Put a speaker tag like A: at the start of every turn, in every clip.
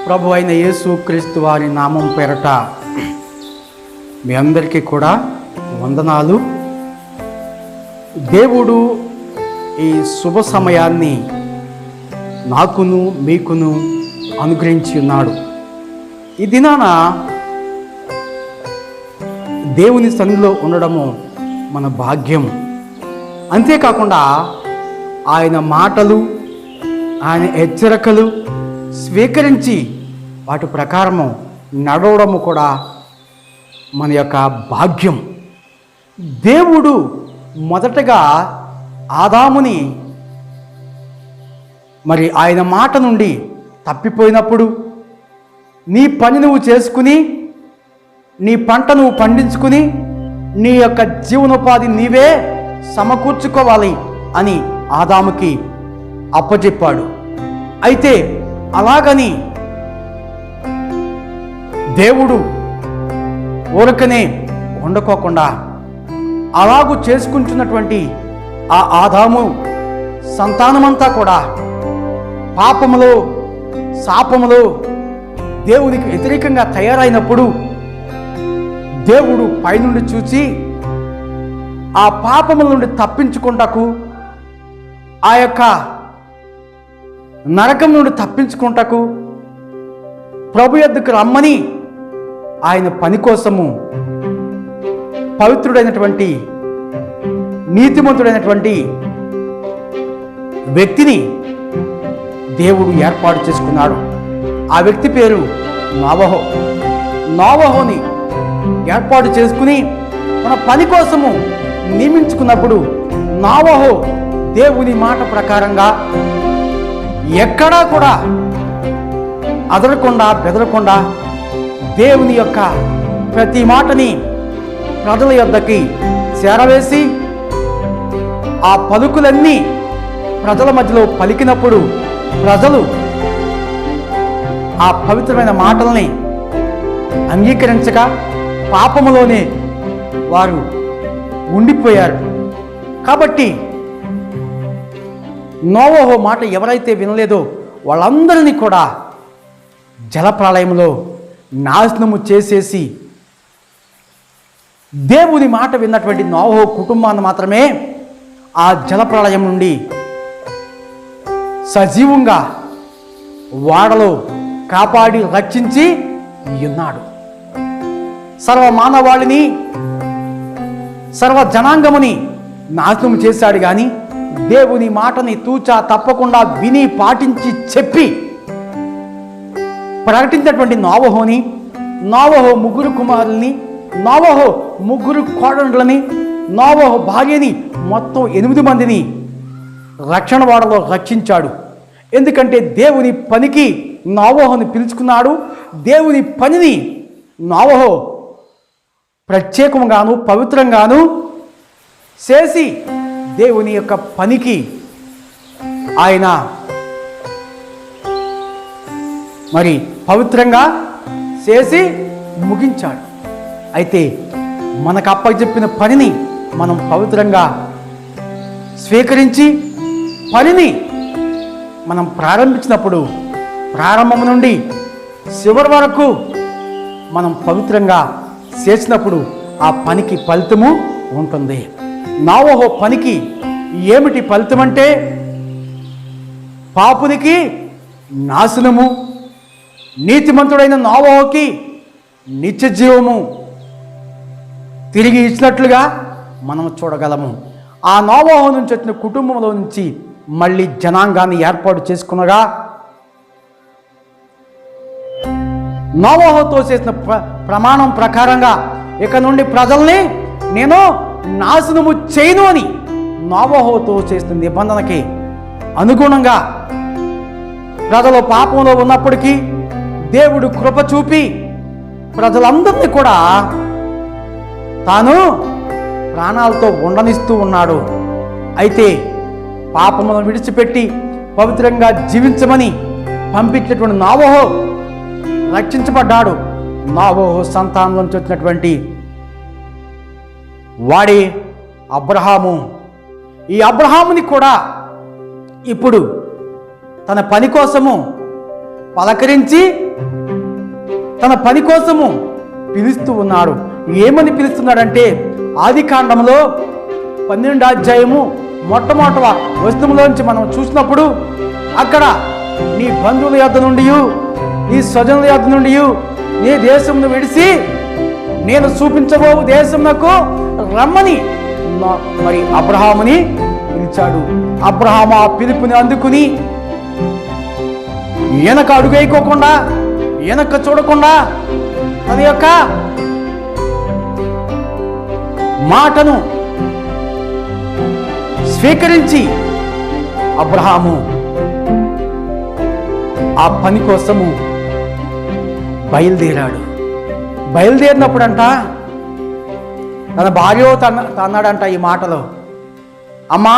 A: ప్రభు అయిన యేసు క్రీస్తు వారి నామం పేరట మీ అందరికీ కూడా వందనాలు. దేవుడు ఈ శుభ సమయాన్ని నాకును మీకును అనుగ్రహించి ఉన్నాడు. ఈ దినాన దేవుని సన్నిధిలో ఉండడము మన భాగ్యం. అంతేకాకుండా ఆయన మాటలు, ఆయన హెచ్చరికలు స్వీకరించి వాటి ప్రకారము నడవడము కూడా మన యొక్క భాగ్యం. దేవుడు మొదటగా ఆదాముని మరి ఆయన మాట నుండి తప్పిపోయినప్పుడు, నీ పని నువ్వు చేసుకుని, నీ పంట నువ్వు పండించుకుని, నీ యొక్క జీవనోపాధి నీవే సమకూర్చుకోవాలి అని ఆదాముకి అప్పచెప్పాడు. అయితే అలాగని దేవుడు ఊరకనే వండుకోకుండా అలాగూ చేసుకుంటున్నటువంటి ఆ ఆదాము సంతానమంతా కూడా పాపములో, శాపములో దేవునికి వ్యతిరేకంగా తయారైనప్పుడు దేవుడు పైనుండి చూచి ఆ పాపముల నుండి తప్పించుకుంటకు, ఆ యొక్క నరకం నుండి తప్పించుకుంటకు ప్రభు యొద్దకు రమ్మని ఆయన పని కోసము పవిత్రుడైనటువంటి, నీతిమంతుడైనటువంటి వ్యక్తిని దేవుడు ఏర్పాటు చేసుకున్నాడు. ఆ వ్యక్తి పేరు నోవహు. నోవహుని ఏర్పాటు చేసుకుని మన పని కోసము నియమించుకున్నప్పుడు నోవహు దేవుని మాట ప్రకారంగా ఎక్కడా కూడా అదరకుండా బెదరకుండా దేవుని యొక్క ప్రతి మాటని ప్రజల యొద్దకి చేరవేసి ఆ పలుకులన్నీ ప్రజల మధ్యలో పలికినప్పుడు ప్రజలు ఆ పవిత్రమైన మాటల్ని అంగీకరించక పాపములోనే వారు ఉండిపోయారు. కాబట్టి నోవహు మాట ఎవరైతే వినలేదో వాళ్ళందరినీ కూడా జలప్రళయంలో నాశనము చేసేసి, దేవుని మాట విన్నటువంటి నోవహు కుటుంబాన్ని మాత్రమే ఆ జలప్రళయం నుండి సజీవంగా వాడలో కాపాడి రక్షించి ఉన్నాడు. సర్వమానవాళిని, సర్వ జనాంగముని నాశనం చేశాడు. కానీ దేవుని మాటని తూచా తప్పకుండా విని పాటించి చెప్పి ప్రకటించినటువంటి నోవహుని, నోవహు ముగ్గురు కుమారుల్ని, నోవహు ముగ్గురు కోడళ్ళని, నోవహు భార్యని, మొత్తం 8 మందిని రక్షణ వాడలో రక్షించాడు. ఎందుకంటే దేవుని పనికి నోవహుని పిలుచుకున్నాడు. దేవుని పనిని నోవహు ప్రత్యేకంగాను పవిత్రంగాను చేసి దేవుని యొక్క పనికి ఆయన మరి పవిత్రంగా చేసి ముగించాడు. అయితే మనకు అప్పచెప్పిన పనిని మనం పవిత్రంగా స్వీకరించి పనిని మనం ప్రారంభించినప్పుడు, ప్రారంభం నుండి చివరి వరకు మనం పవిత్రంగా చేసినప్పుడు ఆ పనికి ఫలితము ఉంటుంది. నోవహు పనికి ఏమిటి ఫలితం అంటే పాపునికి నాశనము, నీతిమంతుడైన నోవహుకి నిత్య జీవము తిరిగి ఇచ్చినట్లుగా మనం చూడగలము. ఆ నోవహు నుంచి వచ్చిన కుటుంబంలో నుంచి మళ్ళీ జనాంగాన్ని ఏర్పాటు చేసుకునగా నోవహుతో చేసిన ప్రమాణం ప్రకారంగా ఇక నుండి ప్రజల్ని నేను నాశనము చేయను అని నోవహుతో చేసిన నిబంధనకి అనుగుణంగా ప్రజలు పాపంలో ఉన్నప్పటికీ దేవుడు కృప చూపి ప్రజలందరినీ కూడా తాను ప్రాణాలతో ఉండనిస్తూ ఉన్నాడు. అయితే పాపములను విడిచిపెట్టి పవిత్రంగా జీవించమని పంపించినటువంటి నోవహు రక్షించబడ్డాడు. నోవహు సంతానం నుంచి వచ్చినటువంటి వాడి అబ్రహాము. ఈ అబ్రహాముని కూడా ఇప్పుడు తన పని కోసము పలకరించి తన పని కోసము పిలుస్తూ ఉన్నాడు. ఏమని పిలుస్తున్నాడంటే ఆదికాండంలో 12వ అధ్యాయము మొట్టమొదటి వచనంలోంచి మనం చూసినప్పుడు అక్కడ నీ బంధువుల యొద్ద నుండి, నీ స్వజనుల యొద్ద నుండి, నీ దేశమును విడిచి నేను చూపించబో దేశమునకు రమ్మని మరి అబ్రహాముని పిలిచాడు. అబ్రహాము ఆ పిలుపుని అందుకుని వెనక అడుగైకోకుండా, వెనక చూడకుండా తన యొక్క మాటను స్వీకరించి అబ్రహాము ఆ పని కోసము బయలుదేరాడు. బయలుదేరినప్పుడంట తన భార్య అన్నాడంట ఈ మాటలో, అమ్మా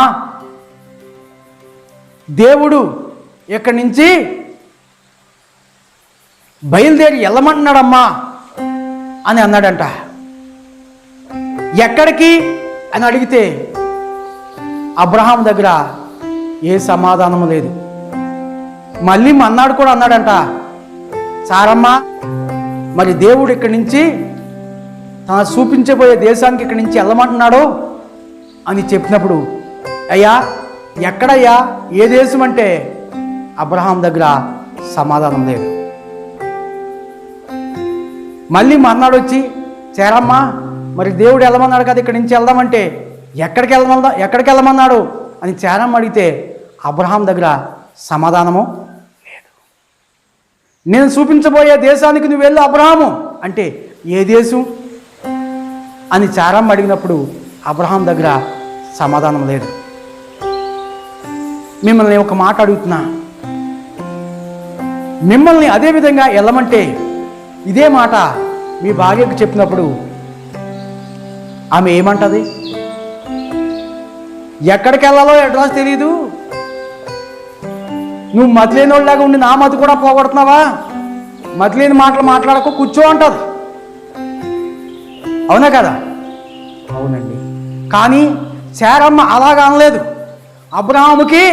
A: దేవుడు ఇక్కడి నుంచి బయలుదేరి వెళ్ళమంటున్నాడమ్మా అని అన్నాడంట. ఎక్కడికి అని అడిగితే అబ్రహాం దగ్గర ఏ సమాధానము లేదు. మళ్ళీ మన్నాడు కూడా అన్నాడంట, సారమ్మా మరి దేవుడు ఇక్కడి నుంచి తన చూపించబోయే దేశానికి ఇక్కడి నుంచి వెళ్ళమంటున్నాడు అని చెప్పినప్పుడు, అయ్యా ఎక్కడయ్యా, ఏ దేశం అంటే అబ్రహాం దగ్గర సమాధానం లేదు. మళ్ళీ మన్నాడు వచ్చి, చేరమ్మా మరి దేవుడు వెళ్ళమన్నాడు కదా ఇక్కడి నుంచి వెళ్దామంటే ఎక్కడికి వెళ్ళమన్నాడు అని చేరమ్మ అడిగితే అబ్రహాం దగ్గర సమాధానము లేదు. నేను చూపించబోయే దేశానికి నువ్వు వెళ్ళు అబ్రహాము అంటే ఏ దేశం అని చారమ్మ అడిగినప్పుడు అబ్రహాం దగ్గర సమాధానం లేదు. మిమ్మల్ని ఒక మాట అడుగుతున్నా, మిమ్మల్ని అదే విధంగా వెళ్ళమంటే ఇదే మాట మీ భార్యకు చెప్పినప్పుడు ఆమె ఏమంటది? ఎక్కడికి వెళ్ళాలో అడ్రస్ తెలీదు, నువ్వు మతిలేని వాళ్ళలాగా ఉండి నా మతి కూడా పోగొడుతున్నావా, మతిలేని మాటలు మాట్లాడకు కూర్చో అంటది. అవునా కదా? అవునండి. కానీ శారమ్మ అలాగా అనలేదు, అబ్రహాముకి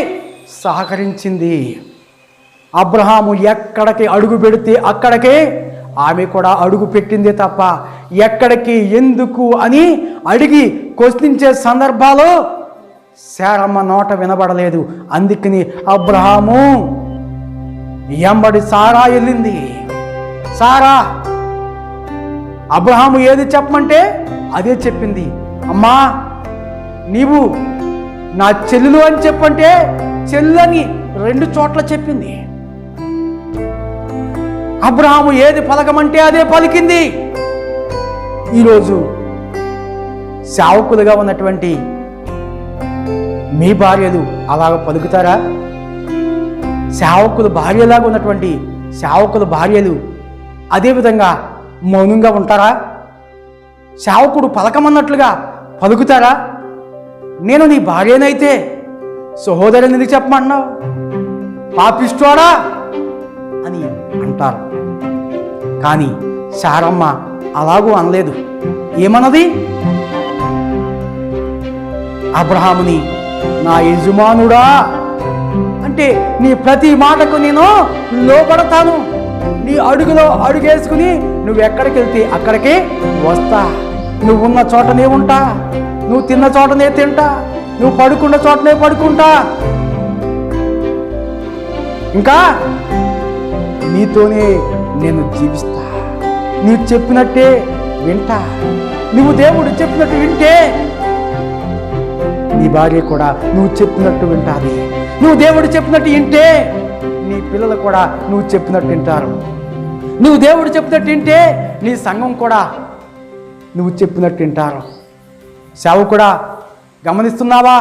A: సహకరించింది. అబ్రహాము ఎక్కడికి అడుగు పెడితే అక్కడికే ఆమె కూడా అడుగు పెట్టిందే తప్ప ఎక్కడికి ఎందుకు అని అడిగి క్వశ్చనించే సందర్భాలు శారమ్మ నోట వినబడలేదు. అందుకని అబ్రహాము ఎంబడి సారా వెళ్ళింది. సారా అబ్రహాము ఏది చెప్పమంటే అదే చెప్పింది. అమ్మా నీవు నా చెల్లెలు అని చెప్పంటే చెల్లని 2 చోట్ల చెప్పింది. అబ్రహాము ఏది పలకమంటే అదే పలికింది. ఈరోజు సేవకులుగా ఉన్నటువంటి మీ భార్యలు అలాగ పలుకుతారా? సేవకుల భార్యలాగా ఉన్నటువంటి సేవకుల భార్యలు అదేవిధంగా మౌనంగా ఉంటారా? సేవకుడు పలకమన్నట్లుగా పలుకుతారా? నేను నీ భార్యనైతే సహోదరుని ఎందుకు చెప్పమంటున్నావు, పాపిస్తోడా అని అంటారు. కానీ శారమ్మ అలాగూ అనలేదు. ఏమన్నది? అబ్రహాముని నా యజమానుడా అంటే నీ ప్రతి మాటకు నేను లోపడతాను, నీ అడుగులో అడుగేసుకుని నువ్వు ఎక్కడికి వెళ్తే అక్కడికే వస్తా, నువ్వు ఉన్న చోటనే ఉంటా, నువ్వు తిన్న చోటనే తింటా, నువ్వు పడుకున్న చోటనే పడుకుంటా, ఇంకా నీతోనే నేను జీవిస్తా, నీవు చెప్పినట్టే వింటా. నువ్వు దేవుడు చెప్పినట్టు వింటే నీ భార్య కూడా నువ్వు చెప్పినట్టు వింటాది. నువ్వు దేవుడు చెప్పినట్టు వింటే నీ పిల్లలు కూడా నువ్వు చెప్పినట్టు వింటారు. నువ్వు దేవుడు చెప్పినట్టు వింటే నీ సంఘం కూడా నువ్వు చెప్పినట్టు వింటారు. సేవకుడా గమనిస్తున్నావా?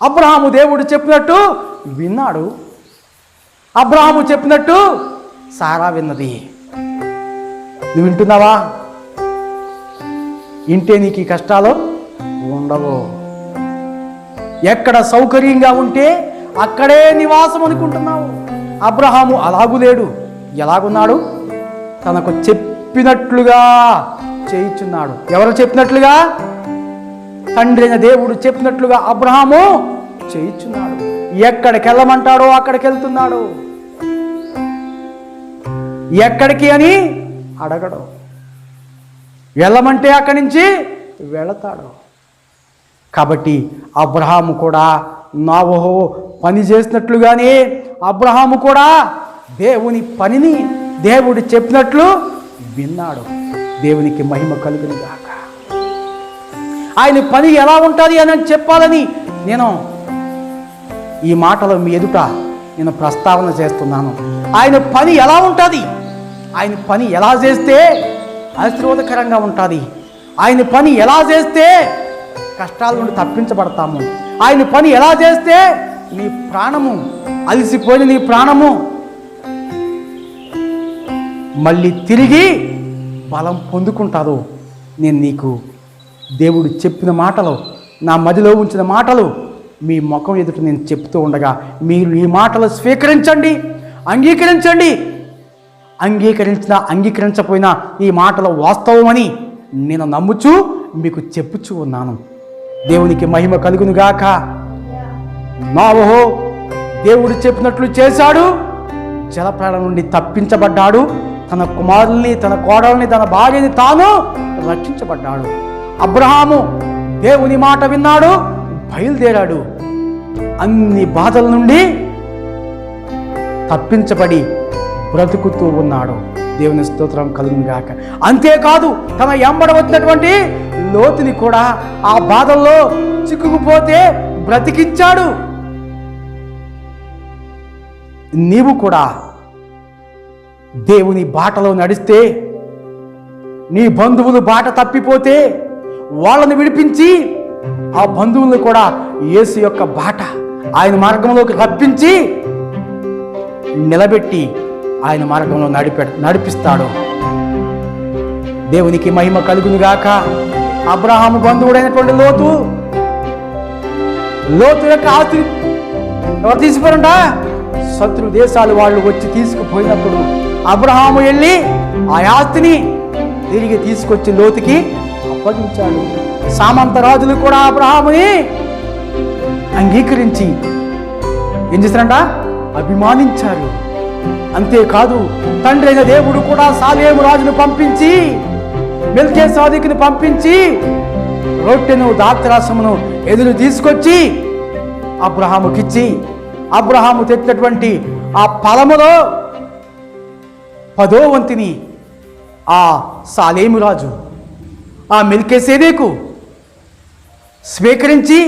A: అబ్రహాము దేవుడు చెప్పినట్టు విన్నాడు. అబ్రహాము చెప్పినట్టు సారా విన్నది. నువ్వు వింటున్నావా? వింటే నీకు ఈ కష్టాలు ఉండవు. ఎక్కడ సౌకర్యంగా ఉంటే అక్కడే నివాసం అనుకుంటున్నావు. అబ్రహాము అలాగూ లేడు. ఎలాగున్నాడు? తనకు చెప్పినట్లుగా చేయుచున్నాడు. ఎవరు చెప్పినట్లుగా? తండ్రి అయిన దేవుడు చెప్పినట్లుగా అబ్రహాము చేయుచున్నాడు. ఎక్కడికి వెళ్ళమంటాడో అక్కడికి వెళ్తున్నాడు. ఎక్కడికి అని అడగడు. వెళ్ళమంటే అక్కడి నుంచి వెళతాడు. కాబట్టి అబ్రహాము కూడా నోవహు పని చేసినట్లుగానే అబ్రహాము కూడా దేవుని పనిని దేవుడు చెప్పినట్లు విన్నాడు. దేవునికి మహిమ కలుగును గాక. ఆయన పని ఎలా ఉంటుంది అని చెప్పాలని నేను ఈ మాటలో మీ ఎదుట నేను ప్రస్తావన చేస్తున్నాను. ఆయన పని ఎలా ఉంటుంది, ఆయన పని ఎలా చేస్తే ఆశీర్వాదకరంగా ఉంటుంది, ఆయన పని ఎలా చేస్తే కష్టాల నుండి తప్పించబడతాము, ఆయన పని ఎలా చేస్తే నీ ప్రాణము అలసిపోయిన నీ ప్రాణము మళ్ళీ తిరిగి బలం పొందుకుంటారు. నేను నీకు దేవుడు చెప్పిన మాటలు, నా మదిలో ఉంచిన మాటలు మీ ముఖం ఎదుట నేను చెప్తూ ఉండగా మీరు ఈ మాటలు స్వీకరించండి, అంగీకరించండి. అంగీకరించినా అంగీకరించకపోయినా ఈ మాటలు వాస్తవమని నేను నమ్ముచూ మీకు చెప్పుచూ ఉన్నాను. దేవునికి మహిమ కలుగునుగాక. నోవహు దేవుడు చెప్పినట్లు చేశాడు. జలప్రళయం నుండి తప్పించబడ్డాడు. తన కుమారుల్ని, తన కోడల్ని, తన భార్యని తాను రక్షించబడ్డాడు. అబ్రహాము దేవుని మాట విన్నాడు, బయలుదేరాడు. అన్ని బాధల నుండి తప్పించబడి బ్రతుకుతూ ఉన్నాడు. దేవుని స్తోత్రం కలుగును గాక. అంతేకాదు తన ఎంబడ వచ్చినటువంటి లోతుని కూడా ఆ బాధల్లో చిక్కుకుపోతే బ్రతికించాడు. నీవు కూడా దేవుని బాటలో నడిస్తే, నీ బంధువులు బాట తప్పిపోతే వాళ్ళని విడిపించి ఆ బంధువులను కూడా యేసు యొక్క బాట ఆయన మార్గంలోకి రప్పించి నిలబెట్టి ఆయన మార్గంలో నడిపిస్తాడు. దేవునికి మహిమ కలుగునుగాక. అబ్రహాము బంధువుడైనటువంటి లోతు యొక్క ఆస్తి ఎవరు తీసుకుపోయారంట? శత్రు దేశాలు వాళ్ళు వచ్చి తీసుకుపోయినప్పుడు అబ్రహాము వెళ్ళి ఆ ఆస్తిని తిరిగి తీసుకొచ్చి లోతుకి అప్పగించాడు. సామంత రాజులు కూడా అబ్రహాముని అంగీకరించి ఏం చేశారంట? అభిమానించారు. అంతేకాదు తండ్రి అయిన దేవుడు కూడా సాలేము రాజును పంపించి, మెల్కీసెదెకుని పంపించి రొట్టెను ద్రాక్షారసమును ఎదురు తీసుకొచ్చి అబ్రహాముకిచ్చి, అబ్రహాము తెచ్చినటువంటి ఆ ఫలములో 10వ వంతుని ఆ సాలేము రాజు, ఆ మెల్కీసెదెకు స్వీకరించి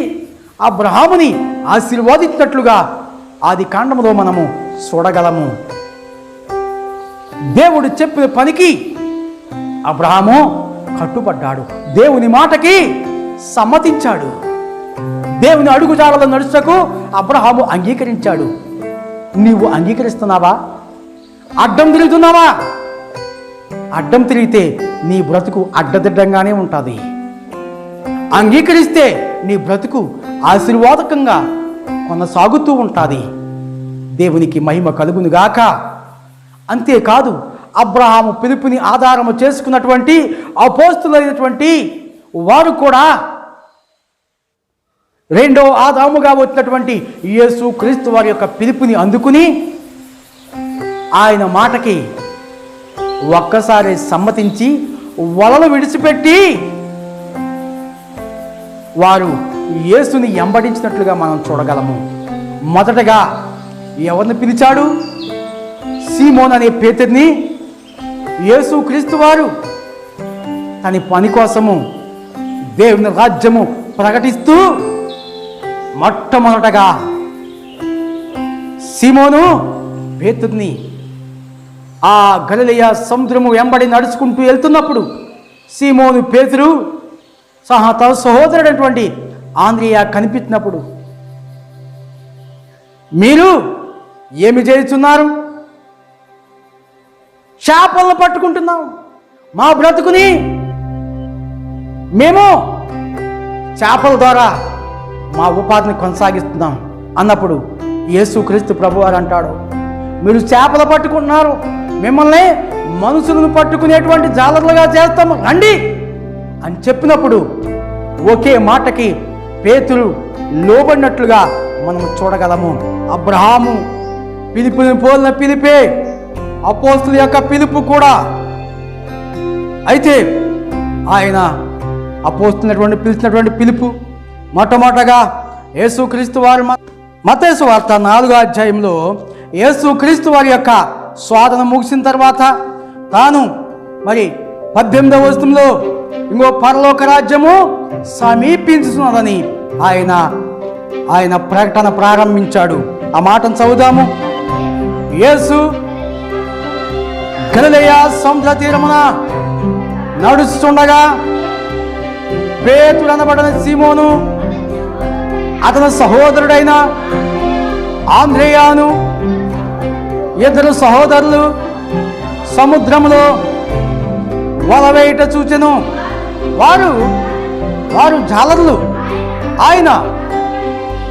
A: అబ్రహాముని ఆశీర్వాదించినట్లుగా ఆది కాండములో మనము చూడగలము. దేవుడు చెప్పిన పనికి అబ్రహాము కట్టుబడ్డాడు. దేవుని మాటకి సమ్మతించాడు. దేవుని అడుగుజాడలో నడుచుటకు అబ్రహాము అంగీకరించాడు. నీవు అంగీకరిస్తున్నావా? అడ్డం తిరుగుతున్నావా? అడ్డం తిరిగితే నీ బ్రతుకు అడ్డదిడ్డంగానే ఉంటుంది. అంగీకరిస్తే నీ బ్రతుకు ఆశీర్వాదకంగా కొనసాగుతూ ఉంటుంది. దేవునికి మహిమ కలుగునుగాక. అంతేకాదు అబ్రహాము పిలుపుని ఆధారము చేసుకున్నటువంటి అపోస్తులైనటువంటి వారు కూడా రెండో ఆదాముగా వచ్చినటువంటి యేసు క్రీస్తు వారి యొక్క పిలుపుని అందుకుని ఆయన మాటకి ఒక్కసారి సమ్మతించి వలలు విడిచిపెట్టి వారు యేసుని ఎంబడించినట్లుగా మనం చూడగలము. మొదటగా ఎవరిని పిలిచాడు? సీమోన్ అనే పేతురుని యేసు క్రీస్తు వారు తన పని కోసము దేవుని రాజ్యము ప్రకటిస్తూ మొట్టమొదటగా సీమోను పేతురుని ఆ గలిలయ సముద్రము వెంబడి నడుచుకుంటూ వెళ్తున్నప్పుడు సీమోను పేతురు తన సహోదరుడైనటువంటి ఆంద్రియ కనిపించినప్పుడు, మీరు ఏమి చేస్తున్నారు? చేపలను పట్టుకుంటున్నాం, మా బ్రతుకుని మేము చేపల ద్వారా మా ఉపాధిని కొనసాగిస్తున్నాం అన్నప్పుడు యేసుక్రీస్తు ప్రభువారు అంటాడు, మీరు చేపలు పట్టుకుంటున్నారు, మిమ్మల్ని మనుషులను పట్టుకునేటువంటి జాలర్లుగా చేస్తాము రండి అని చెప్పినప్పుడు ఒకే మాటకి పేతురు లోబడినట్లుగా మనము చూడగలము. అబ్రహాము పిలుపుని పోలిన పిలిపే అపోస్తుల యొక్క పిలుపు కూడా. అయితే ఆయన అపోస్తున్నటువంటి పిలిచినటువంటి పిలుపు మొట్టమొదటగా యేసుక్రీస్తు వారి మత్తయి సువార్త 4వ అధ్యాయంలో యేసుక్రీస్తు వారి యొక్క స్వాదన ముగిసిన తర్వాత తాను మరి 18వ వచనంలో ఇంకో పరలోక రాజ్యము సమీపించుతున్నదని ఆయన ప్రకటన ప్రారంభించాడు. ఆ మాటను చదువుదాము. యేసు గలిలయ సముద్ర తీరమున నడుస్తుండగా పేతురు అనబడిన సీమోను అతని సహోదరుడైన ఆంద్రేయాను ఇద్దరు సహోదరులు సముద్రంలో వల వేయుట చూచెను. వారు జాలరులు. ఆయన,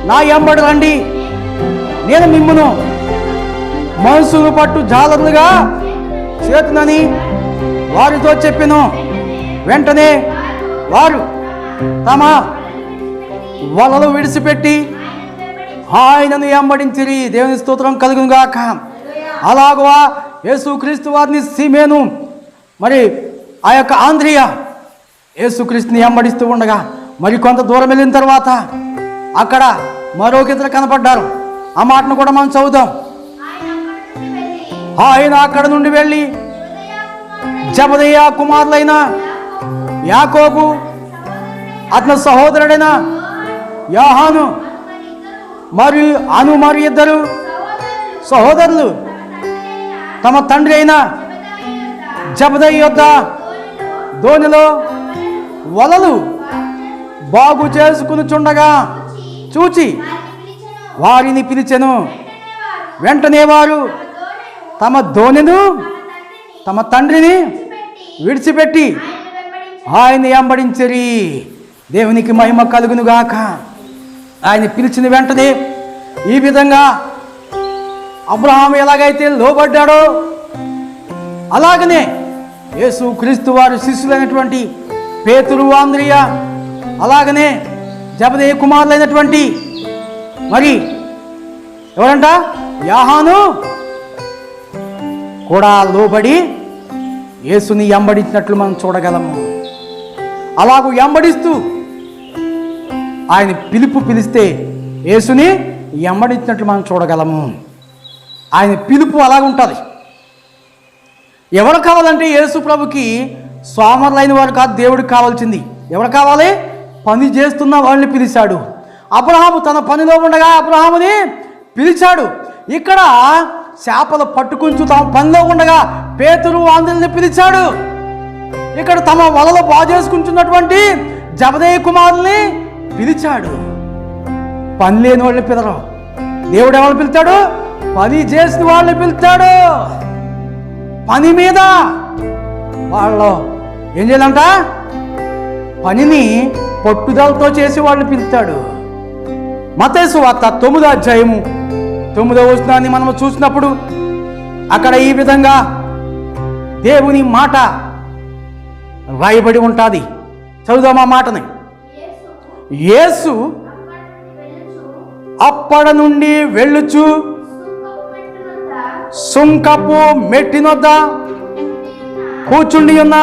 A: నా యంబడి రండి, నేను మిమ్మును మనసును పట్టు జాలరులుగా చేతునని వారితో చెప్పెను. వెంటనే వారు తమ వలలు విడిచిపెట్టి ఆయనను వెంబడించిరి. దేవుని స్తోత్రం కలుగును గాక. అలాగా యేసుక్రీస్తు వారిని సీమేను మరి ఆ యొక్క ఆంద్రియ యేసుక్రీస్తుని వెంబడిస్తూ ఉండగా మరి కొంత దూరం వెళ్ళిన తర్వాత అక్కడ మరొక ఇద్దరు కనపడ్డారు. ఆ మాటను కూడా మనం చదువుదాం. ఆయన అక్కడ నుండి వెళ్ళి జబదయి కుమారులైన యాకోబు అతని సహోదరుడైన యోహాను మరియు ఇద్దరు సహోదరులు తమ తండ్రి అయిన జబదయి యొద్ద దోణిలో వలలు బాగు చేసుకునిచుండగా చూచి వారిని పిలిచెను. వెంటనే వారు తమ దోణిను తమ తండ్రిని విడిచిపెట్టి ఆయన వెంబడించిరి. దేవునికి మహిమ కలుగును గాక. ఆయన పిలిచిన వెంటనే ఈ విధంగా అబ్రహాము ఎలాగైతే లోబడ్డాడో అలాగనే యేసుక్రీస్తు వారు శిష్యులైనటువంటి పేతురు, ఆంద్రియ, అలాగనే జబదయి కుమారులైనటువంటి మరి ఎవరంట యోహాను కూడా లోబడి యేసుని వెంబడించినట్లు మనం చూడగలము. అలాగూ వెంబడిస్తూ ఆయన పిలిస్తే యేసుని వెంబడించినట్లు మనం చూడగలము. ఆయన పిలుపు అలాగుంటుంది. ఎవరు కావాలంటే యేసు ప్రభుకి సోమరులైన వారు కాదు దేవుడికి కావాల్సింది. ఎవరు కావాలి? పని చేస్తున్న వాళ్ళని పిలిచాడు. అబ్రహాము తన పనిలో ఉండగా అబ్రహాముని పిలిచాడు. ఇక్కడ చేపలు పట్టుకుంటూ తమ పనిలో ఉండగా పేతురు, ఆంద్రుల్ని పిలిచాడు. ఇక్కడ తమ వలలో బాగు చేసుకుంటున్నటువంటి జబదయి కుమారుల్ని పిలిచాడు. పని లేని వాళ్ళని పిలరు. దేవుడు ఎవరు పిలుస్తాడు? పని చేసిన వాళ్ళని పిలుస్తాడు. పని మీద వాళ్ళు ఏం చేయాలంట? పనిని పట్టుదలతో చేసి వాళ్ళని పిలుస్తాడు. మత్తయి సువార్త 9వ అధ్యాయము 9వ వచనాన్ని మనం చూసినప్పుడు అక్కడ ఈ విధంగా దేవుని మాట రాయబడి ఉంటుంది. చదువుదాం ఆ మాటని. యేసు అప్పటి నుండి వెళ్ళుచు సుంకపు మెట్టినొద్ద కూర్చుండి ఉన్న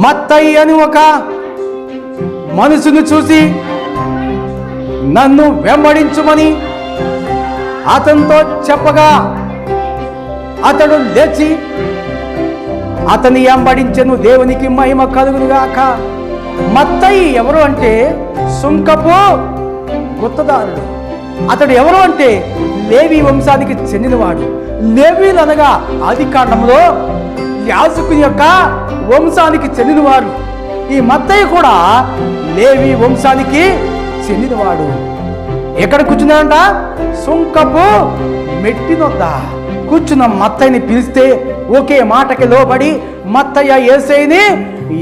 A: మత్తయి అని ఒక మనుషుని చూసి నన్ను వెంబడించుమని అతనితో చెప్పగా అతడు లేచి అతని వెంబడించెను. దేవునికి మహిమ కలుగునుగాక. మత్తయి ఎవరు అంటే సుంకపు గుత్తదారుడు. అతడు ఎవరు అంటే లేవి వంశానికి చెందినవాడు. లేవీలు అనగా ఆది కాండంలో యాజకుని యొక్క వంశానికి చెందినవాడు. ఈ మత్తయి కూడా లేవి వంశానికి చెందినవాడు. ఎక్కడ కూర్చున్నాడంట? సుంకపు మెట్టినొద్ద కూర్చున్న మత్తయిని పిలిస్తే ఒకే మాటకి లోబడి మత్తయ్య యేసయ్యని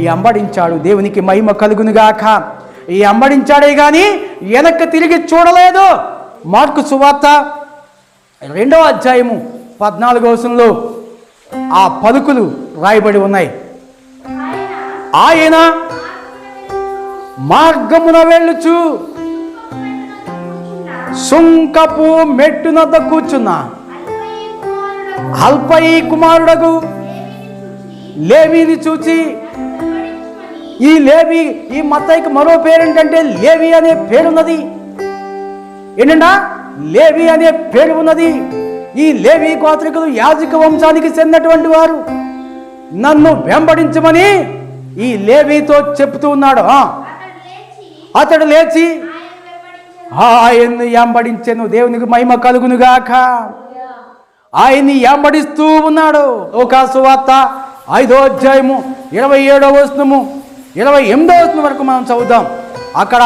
A: వెంబడించాడు. దేవునికి మహిమ కలుగునుగాక. వెంబడించాడే గాని వెనక్కి తిరిగి చూడలేదు. మార్కు సువార్త 2వ అధ్యాయము 14వ వచనంలో ఆ పలుకులు రాయబడి ఉన్నాయి. ఆయన మార్గమున వెళ్ళుచు సుంకపు మెట్టునొద్ద కూర్చున్న అల్ఫయి కుమారుడగు లేవీని చూచి, ఈ లేవి, ఈ మత్తయికి మరో పేరేంటంటే లేవి అనే పేరున్నది. ఏంటంటే లేవి అనే పేరు ఉన్నది. ఈ లేవి గోత్రికులు యాజక వంశానికి చెందినటువంటి వారు. నన్ను వెంబడించమని ఈ లేవితో చెప్తూ ఉన్నాడు. అతడు లేచి ఆయన్ని వెంబడించెను. దేవునికి మహిమ కలుగునుగాక. ఆయన్ని వెంబడిస్తూ ఉన్నాడు. లూకాసు సువార్త 5వ అధ్యాయము 27వ వచనము 28వ వచనం వరకు మనం చదువుదాం. అక్కడ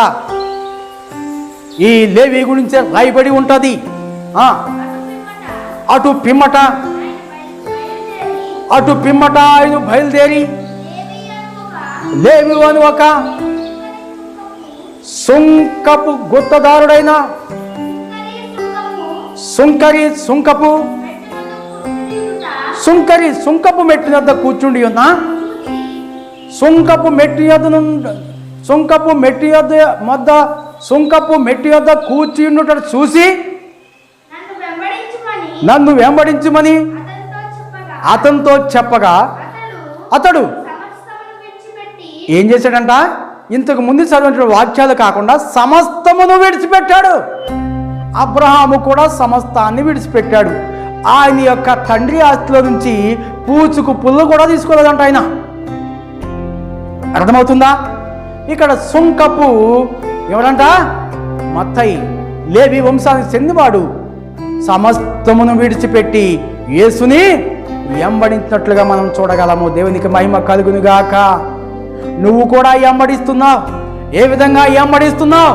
A: ఈ లేవి గురించి రాయబడి ఉంటుంది. అటు పిమ్మట ఆయన బయలుదేరి లేవి అని ఒక సుంకపు గుత్తదారుడైన సుంకపు మెట్టు వద్ద కూర్చుండి ఉన్న సుంకపు మెట్టు వద్ద కూర్చుండుట చూసి నన్ను వెంబడించమని అతనితో చెప్పగా అతడు ఏం చేశాడంట? ఇంతకు ముందు చదివిన వాక్యాలు కాకుండా సమస్తమును విడిచిపెట్టాడు. అబ్రహాము కూడా సమస్తాన్ని విడిచిపెట్టాడు. ఆయన యొక్క తండ్రి ఆస్తిలో నుంచి పూచుకు పుల్లు కూడా తీసుకోలేదంట ఆయన. అర్థమవుతుందా? ఇక్కడ సుంకపు ఎవరంట? మత్తయి, లేవి వంశానికి చెందినవాడు. సమస్తమును విడిచిపెట్టి యేసుని వెంబడించినట్లుగా మనం చూడగలము. దేవునికి మహిమ కలుగునుగాక. నువ్వు కూడా వెంబడిస్తున్నావు. ఏ విధంగా వెంబడిస్తున్నావు?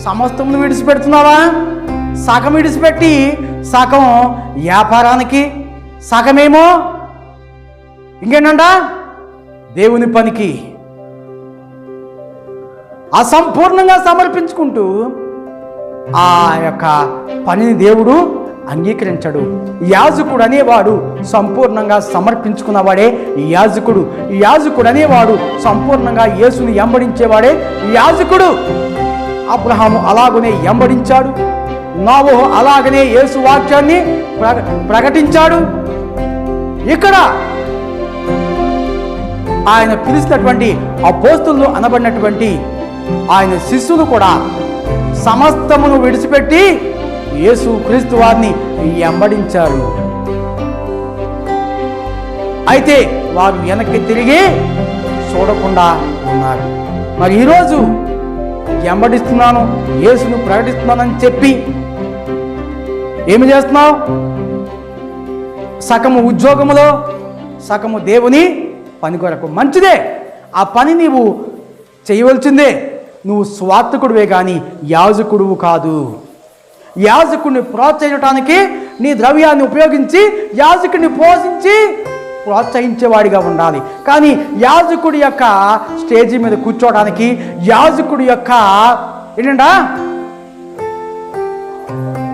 A: సమస్తమును విడిచిపెడుతున్నావా? సగం విడిచిపెట్టి సగం వ్యాపారానికి, సగమేమో ఇంకేంటంట దేవుని పనికి అసంపూర్ణంగా సమర్పించుకుంటూ ఆ యొక్క పనిని దేవుడు అంగీకరించడు. యాజకుడు అనేవాడు సంపూర్ణంగా సమర్పించుకున్నవాడే యాజకుడు. యాజకుడు అనేవాడు సంపూర్ణంగా యేసుని వెంబడించేవాడే యాజకుడు. అబ్రహాము అలాగనే వెంబడించాడు. నోవహు అలాగనే యేసు వాక్యాన్ని ప్రకటించాడు. ఇక్కడ ఆయన పిలిచినటువంటి అపోస్తలులు అనబడినటువంటి ఆయన శిష్యులు కూడా సమస్తమును విడిచిపెట్టి యేసు క్రీస్తు వారిని వెంబడించారు. అయితే వారు వెనక్కి తిరిగి చూడకుండా ఉన్నారు. మరి ఈరోజు వెంబడిస్తున్నాను, యేసును ప్రకటిస్తున్నానని చెప్పి ఏమి చేస్తున్నావు? సగము ఉద్యోగములో, సగము దేవుని పని కొరకు. మంచిదే, ఆ పని నీవు చేయవలసిందే. నువ్వు స్వార్థకుడివే కానీ యాజకుడువు కాదు. యాజకుడిని ప్రోత్సహించడానికి నీ ద్రవ్యాన్ని ఉపయోగించి యాజకుడిని పోషించి ప్రోత్సహించేవాడిగా ఉండాలి. కానీ యాజకుడి యొక్క స్టేజీ మీద కూర్చోవడానికి, యాజకుడి యొక్క ఏంటంటా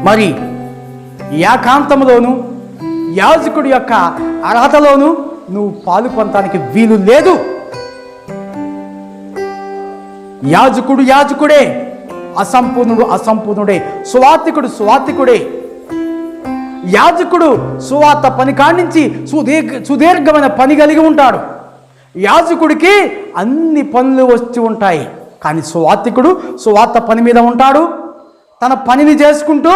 A: మరి ఏకాంతంలోను యాజకుడి యొక్క అర్హతలోను నువ్వు పాలు పొందడానికి వీలు లేదు. యాజకుడు యాజకుడే, అసంపూర్ణుడు అసంపూర్ణుడే, సువార్తికుడు సువార్తికుడే. యాజకుడు సువార్త పని కానించి సుదీర్ఘమైన పని కలిగి ఉంటాడు. యాజకుడికి అన్ని పనులు వచ్చి ఉంటాయి. కానీ సువార్తికుడు సువార్త పని మీద ఉంటాడు. తన పనిని చేసుకుంటూ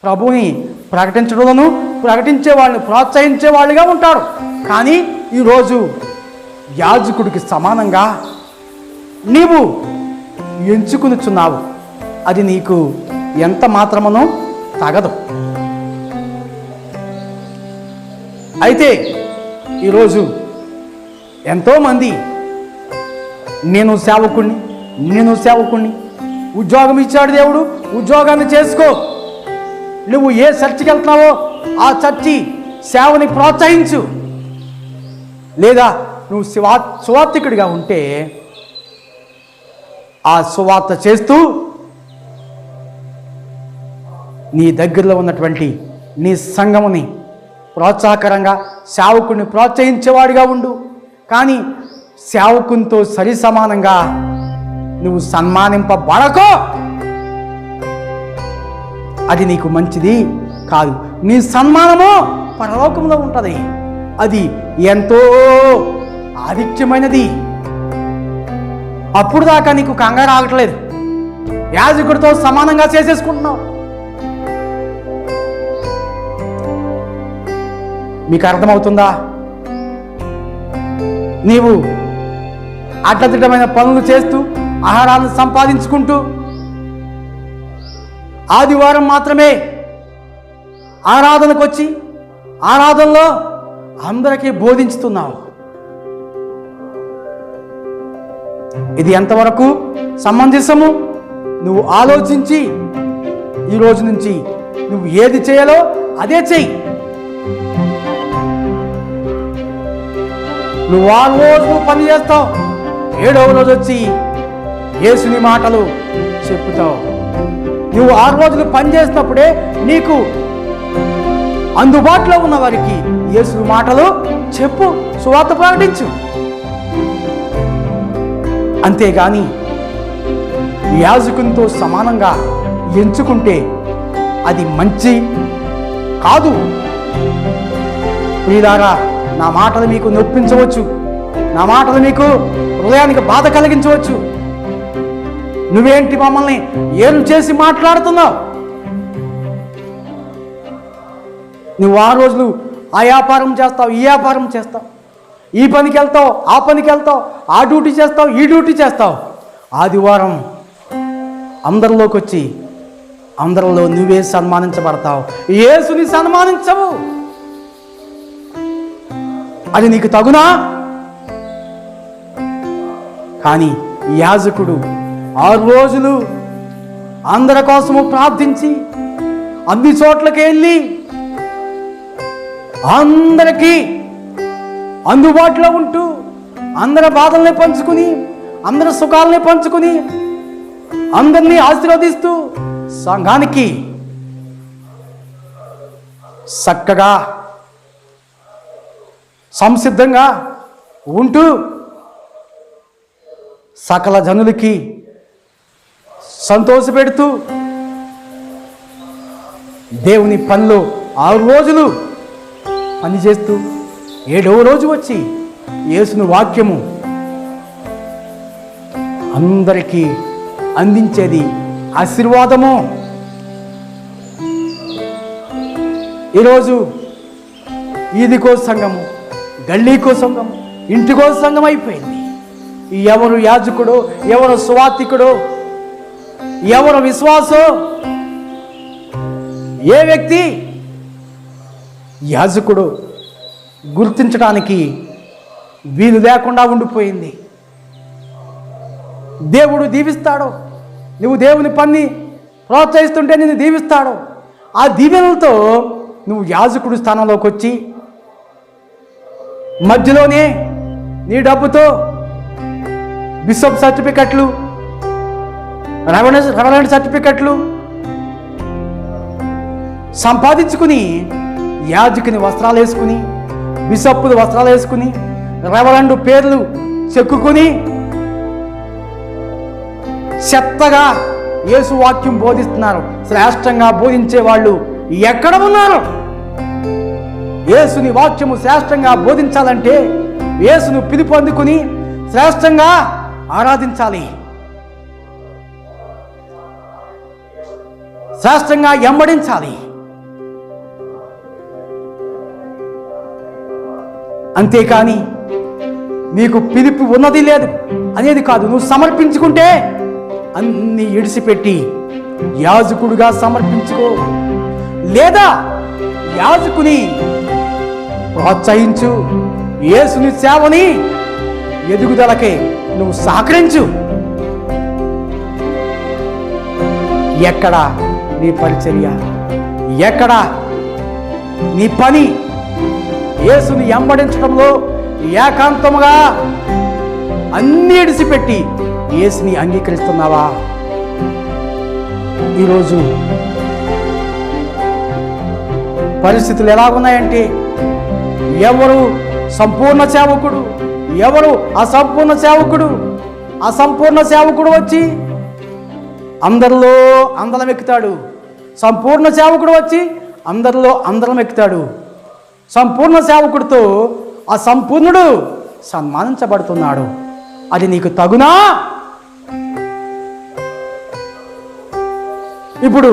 A: ప్రభువుని ప్రకటించడంలోను ప్రకటించే వాళ్ళని ప్రోత్సహించే వాళ్ళుగా ఉంటాడు. కానీ ఈరోజు యాజకుడికి సమానంగా నీవు ఎంచుకునిచున్నావు. అది నీకు ఎంత మాత్రమనో తగదు. అయితే ఈరోజు ఎంతోమంది నేను సేవకుణ్ణి ఉద్యోగం ఇచ్చాడు దేవుడు, ఉద్యోగాన్ని చేసుకో, నువ్వు ఏ చర్చికి వెళ్తున్నావో ఆ చర్చి సేవని ప్రోత్సహించు. లేదా నువ్వు సువార్తికుడిగా ఉంటే ఆ సువార్త చేస్తూ నీ దగ్గరలో ఉన్నటువంటి నీ సంఘముని ప్రోత్సాహకరంగా సేవకుడిని ప్రోత్సహించేవాడిగా ఉండు. కానీ సేవకునితో సరి సమానంగా నువ్వు సన్మానింపబడకో, అది నీకు మంచిది కాదు. నీ సన్మానము పరలోకంలో ఉంటుంది. అది ఎంతో ఆధిక్యమైనది. అప్పుడు దాకా నీకు కంగారు ఆగట్లేదు, యాజకుడితో సమానంగా చేసేసుకుంటున్నావు. మీకు అర్థమవుతుందా? నీవు అడ్డదిడ్డమైన పనులు చేస్తూ ఆహారాన్ని సంపాదించుకుంటూ ఆదివారం మాత్రమే ఆరాధనకు వచ్చి ఆరాధనలో అందరికీ బోధించుతున్నావు. ఇది ఎంతవరకు సమంజసము? నువ్వు ఆలోచించి ఈ రోజు నుంచి నువ్వు ఏది చేయాలో అదే చెయ్యి. నువ్వు 6 రోజులు పని చేస్తావు, 7వ రోజు వచ్చి యేసుని మాటలు చెప్పుతావు. నువ్వు 6 రోజులు పని చేసినప్పుడే నీకు అందుబాటులో ఉన్న వారికి యేసు మాటలు చెప్పు, సువార్త ప్రకటించు. అంతేగాని యాజకునితో సమానంగా ఎంచుకుంటే అది మంచి కాదు. ప్రియులారా, నా మాటలు మీకు నొప్పించవచ్చు, నా మాటలు మీకు హృదయానికి బాధ కలిగించవచ్చు. నువ్వేంటి మమ్మల్ని ఏం చేసి మాట్లాడుతున్నావు? నువ్వు 6 రోజులు ఆ వ్యాపారం చేస్తావు, ఈ వ్యాపారం చేస్తావు, ఈ పనికి వెళ్తావు, ఆ పనికి వెళ్తావు, ఆ డ్యూటీ చేస్తావు, ఈ డ్యూటీ చేస్తావు. ఆదివారం అందరిలోకి వచ్చి అందరిలో నువ్వే సన్మానించబడతావు, యేసుని సన్మానించవు. అది నీకు తగునా? కానీ యాజకుడు 6 రోజులు అందరి కోసము ప్రార్థించి అన్ని చోట్లకి వెళ్ళి అందరికీ అందుబాటులో ఉంటూ అందరి బాధల్ని పంచుకుని అందరి సుఖాలని పంచుకుని అందరినీ ఆశీర్వదిస్తూ సంఘానికి చక్కగా సంసిద్ధంగా ఉంటూ సకల జనులకి సంతోషపెడుతూ దేవుని పనిలో 6 రోజులు పనిచేస్తూ 7వ రోజు వచ్చి యేసుని వాక్యము అందరికీ అందించేది ఆశీర్వాదము. ఈరోజు ఈదికో సంఘము, గల్లీకో సంఘము, ఇంటికో సంఘం అయిపోయింది. ఎవరు యాజకుడు, ఎవరు సువార్తికుడు, ఎవరు విశ్వాసో, ఏ వ్యక్తి యాజకుడు గుర్తించడానికి వీలు లేకుండా ఉండిపోయింది. దేవుడు దీవిస్తాడు, నువ్వు దేవుని పని ప్రోత్సహిస్తుంటే నిన్ను దీవిస్తాడు. ఆ దీవెనలతో నువ్వు యాజకుడు స్థానంలోకి వచ్చి మధ్యలోనే నీ డబ్బుతో బిషప్ సర్టిఫికెట్లు, రెవరెండ్ సర్టిఫికెట్లు సంపాదించుకుని యాజకుని వస్త్రాలు వేసుకుని, బిషప్పులు వస్త్రాలు వేసుకుని, రెవరెండ్ పేర్లు చెక్కుని చెత్తగా యేసు వాక్యం బోధిస్తున్నారు. శ్రేష్టంగా బోధించే వాళ్ళు ఎక్కడ ఉన్నారు? యేసుని వాక్యము శ్రేష్టంగా బోధించాలంటే యేసును పిలుపొందుకుని శ్రేష్టంగా ఆరాధించాలి, శ్రేష్టంగా ఎంబడించాలి. అంతేకాని నీకు పిలుపు ఉన్నది లేదు అనేది కాదు. నువ్వు సమర్పించుకుంటే అన్ని ఇడిసిపెట్టి యాజకుడుగా సమర్పించుకో, లేదా యాజకుని ప్రోత్సహించు, యేసుని సేవని ఎదుగుదలకే నువ్వు సహకరించు. ఎక్కడ నీ పరిచర్య, ఎక్కడ నీ పని యేసుని వెంబడించడంలో ఏకాంతముగా అన్ని ఇడిసిపెట్టి యేసుని అంగీకరిస్తున్నావా? ఈరోజు పరిస్థితులు ఎలా ఉన్నాయంటే ఎవరు సంపూర్ణ సేవకుడు, ఎవరు అసంపూర్ణ సేవకుడు. అసంపూర్ణ సేవకుడు వచ్చి అందరిలో అందలం ఎక్కుతాడు, సంపూర్ణ సేవకుడు వచ్చి అందరిలో అందలం ఎక్కుతాడు. సంపూర్ణ సేవకుడితో ఆ సంపూర్ణుడు సన్మానించబడుతున్నాడు. అది నీకు తగునా? ఇప్పుడు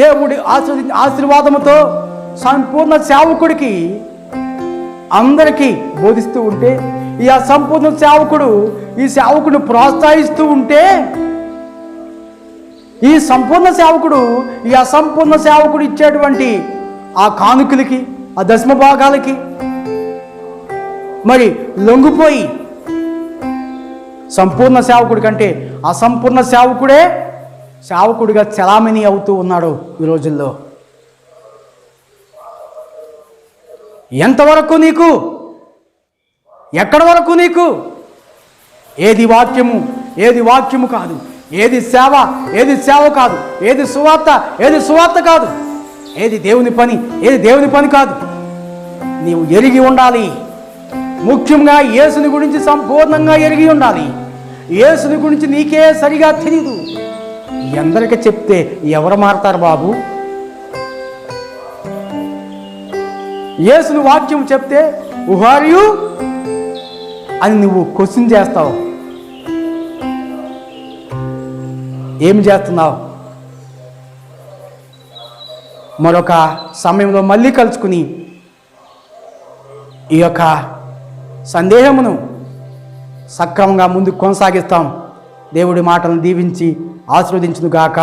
A: దేవుడి ఆశీర్వాదముతో సంపూర్ణ సేవకుడికి అందరికీ బోధిస్తూ ఉంటే, ఈ అసంపూర్ణ సేవకుడు ఈ సేవకుడిని ప్రోత్సహిస్తూ ఉంటే, ఈ సంపూర్ణ సేవకుడు ఈ అసంపూర్ణ సేవకుడు ఇచ్చేటువంటి ఆ కానుకలకి, ఆ దశమ భాగాలకి మరి లొంగిపోయి సంపూర్ణ సేవకుడి కంటే అసంపూర్ణ సేవకుడే సేవకుడిగా చలామణి అవుతూ ఉన్నాడు ఈ రోజుల్లో. ఎంతవరకు నీకు, ఎక్కడి వరకు నీకు? ఏది వాక్యము, ఏది వాక్యము కాదు, ఏది సేవ, ఏది సేవ కాదు, ఏది సువార్త, ఏది సువార్త కాదు, ఏది దేవుని పని, ఏది దేవుని పని కాదు. నీవు ఎరిగి ఉండాలి. ముఖ్యంగా యేసుని గురించి సంపూర్ణంగా ఎరిగి ఉండాలి. యేసుని గురించి నీకే సరిగా తెలియదు. ఎందరికీ చెప్తే ఎవరు మారతారు బాబు? యేసుని వాక్యం చెప్తే హూ ఆర్ యు అని నువ్వు క్వశ్చన్ చేస్తావు. ఏం చేస్తున్నావు? మరొక సమయంలో మళ్ళీ కలుసుకుని ఈ యొక్క సందేహమును సక్రమంగా ముందుకు కొనసాగిస్తాం. దేవుడి మాటలను దీవించి ఆశీర్వదించును గాక.